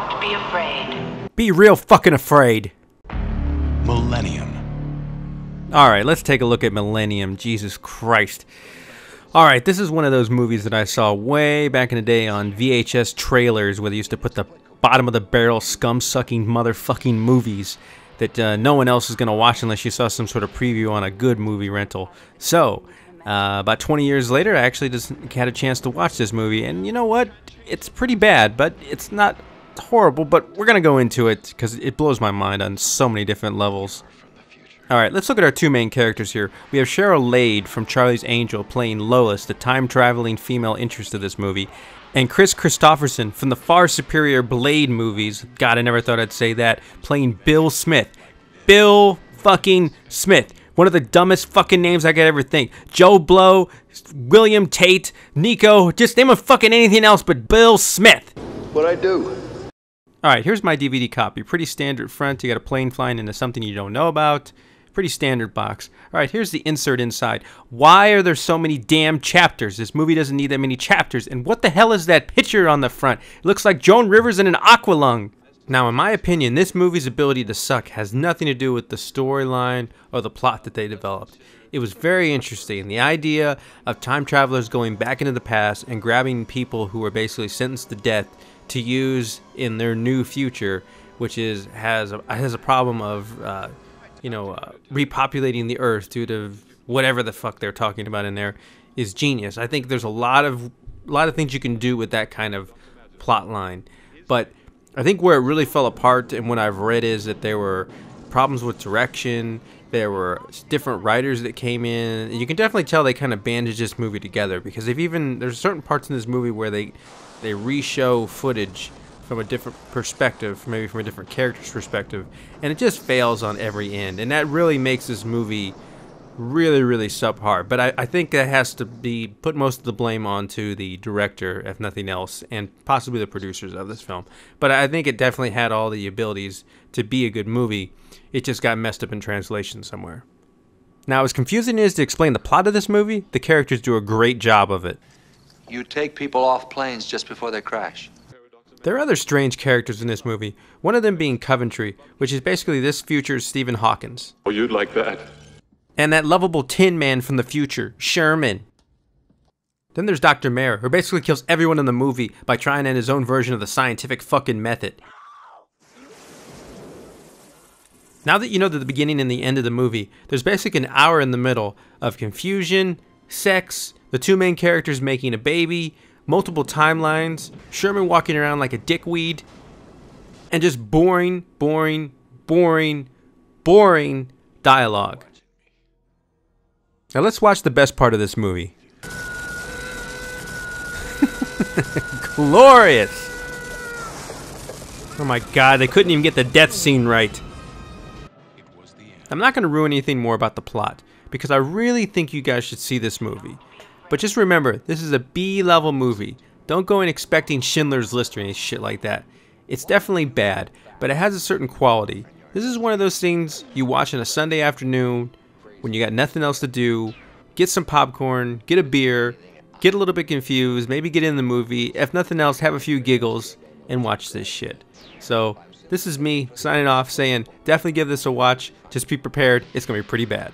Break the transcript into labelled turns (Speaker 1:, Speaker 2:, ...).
Speaker 1: Don't be afraid.
Speaker 2: Be real fucking afraid.
Speaker 3: Millennium.
Speaker 2: Alright, let's take a look at Millennium. Jesus Christ. Alright, this is one of those movies that I saw way back in the day on VHS trailers where they used to put the bottom of the barrel scum-sucking motherfucking movies that no one else is going to watch unless you saw some sort of preview on a good movie rental. So, about 20 years later, I actually just had a chance to watch this movie, and you know what? It's pretty bad, but it's not horrible, but we're going to go into it because it blows my mind on so many different levels. Alright, let's look at our two main characters here. We have Cheryl Lade from Charlie's Angel playing Lois, the time-traveling female interest of this movie, and Chris Christopherson from the far superior Blade movies, God, I never thought I'd say that, playing Bill Smith. Bill fucking Smith. One of the dumbest fucking names I could ever think. Joe Blow, William Tate, Nico, just name a fucking anything else but Bill Smith.
Speaker 4: What'd I do?
Speaker 2: Alright, here's my DVD copy. Pretty standard front. You got a plane flying into something you don't know about. Pretty standard box. Alright, here's the insert inside. Why are there so many damn chapters? This movie doesn't need that many chapters. And what the hell is that picture on the front? It looks like Joan Rivers in an aqualung. Now, in my opinion, this movie's ability to suck has nothing to do with the storyline or the plot that they developed. It was very interesting. The idea of time travelers going back into the past and grabbing people who were basically sentenced to death to use in their new future, which has a problem of repopulating the earth due to whatever the fuck they're talking about in there, is genius. I think there's a lot of things you can do with that kind of plot line, but I think where it really fell apart and what I've read is that there were problems with direction. There were different writers that came in. You can definitely tell they kind of bandaged this movie together, because there's certain parts in this movie where they re-show footage from a different perspective, maybe from a different character's perspective, and it just fails on every end, and that really makes this movie really, really subpar. But I think that has to be put most of the blame onto the director, if nothing else, and possibly the producers of this film. But I think it definitely had all the abilities to be a good movie. It just got messed up in translation somewhere. Now, as confusing it is to explain the plot of this movie, the characters do a great job of it.
Speaker 4: You take people off planes just before they crash.
Speaker 2: There are other strange characters in this movie, one of them being Coventry, which is basically this future's Stephen Hawkins.
Speaker 5: Oh, you'd like that.
Speaker 2: And that lovable Tin Man from the future, Sherman. Then there's Dr. Mayer, who basically kills everyone in the movie by trying in his own version of the scientific fucking method. Now that you know the beginning and the end of the movie, there's basically an hour in the middle of confusion, sex, the two main characters making a baby, multiple timelines, Sherman walking around like a dickweed, and just boring, boring, boring, boring dialogue. Now let's watch the best part of this movie. Glorious! Oh my god, they couldn't even get the death scene right. I'm not going to ruin anything more about the plot, because I really think you guys should see this movie. But just remember, this is a B-level movie. Don't go in expecting Schindler's List or any shit like that. It's definitely bad, but it has a certain quality. This is one of those things you watch on a Sunday afternoon when you got nothing else to do. Get some popcorn, get a beer, get a little bit confused, maybe get in the movie. If nothing else, have a few giggles and watch this shit. So, this is me signing off saying definitely give this a watch. Just be prepared. It's going to be pretty bad.